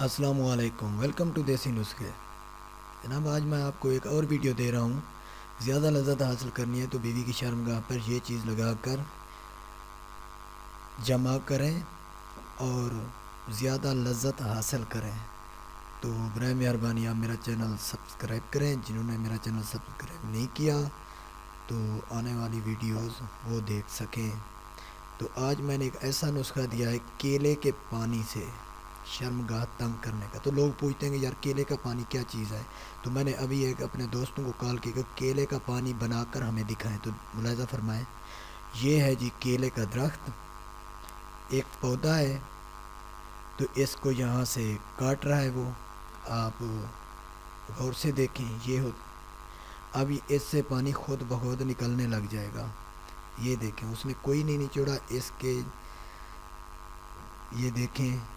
अस्सलामुअलैकुम, welcome to देसी नुस्खे। जनाब, आज मैं आपको एक और वीडियो दे रहा हूँ। ज़्यादा लज़्ज़त हासिल करनी है तो बीवी की शर्मगाह पर ये चीज़ लगा कर जमा करें और ज़्यादा लज़्ज़त हासिल करें। तो बराए मेहरबानी आप मेरा चैनल सब्सक्राइब करें। जिन्होंने मेरा चैनल सब्सक्राइब नहीं किया तो आने वाली वीडियोस वो देख सकें। तो आज मैंने एक ऐसा नुस्खा दिया है केले के पानी से शर्मगाह तंग करने का। तो लोग पूछते हैं कि यार केले का पानी क्या चीज़ है। तो मैंने अभी एक अपने दोस्तों को कॉल किया कि केले का पानी बनाकर हमें दिखाएं। तो मुलाहिज़ा फरमाएं, ये है जी केले का दरख्त, एक पौधा है। तो इसको यहाँ से काट रहा है वो, आप गौर से देखें। ये हो अभी इससे पानी खुद ब खुद निकलने लग जाएगा। ये देखें, उसने कोई नहीं निचोड़ा इसके, ये देखें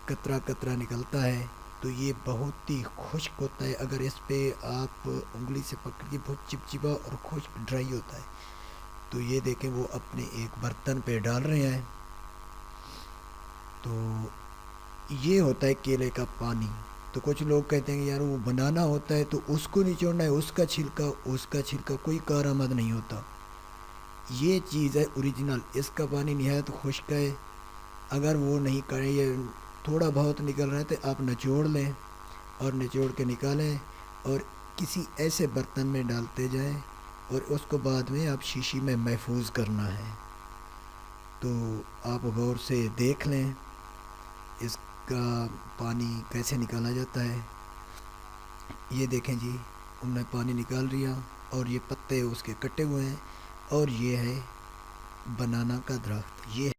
कतरा कतरा निकलता है। तो ये बहुत ही खुश्क होता है। अगर इस पे आप उंगली से पकड़ के, बहुत चिपचिपा और खुश्क ड्राई होता है। तो ये देखें वो अपने एक बर्तन पे डाल रहे हैं। तो ये होता है केले का पानी। तो कुछ लोग कहते हैं कि यार वो बनाना होता है तो उसको निचोड़ना है, उसका छिलका कोई कारआमद नहीं होता। ये चीज़ है ओरिजिनल। इसका पानी निहायत खुश्क है। अगर वो नहीं करें, ये थोड़ा बहुत निकल रहा है तो आप निचोड़ लें और निचोड़ के निकालें और किसी ऐसे बर्तन में डालते जाएं और उसको बाद में आप शीशी में महफूज करना है। तो आप गौर से देख लें इसका पानी कैसे निकाला जाता है। ये देखें जी, उन्होंने पानी निकाल लिया और ये पत्ते उसके कटे हुए हैं और ये है बनाना का दरख्त। ये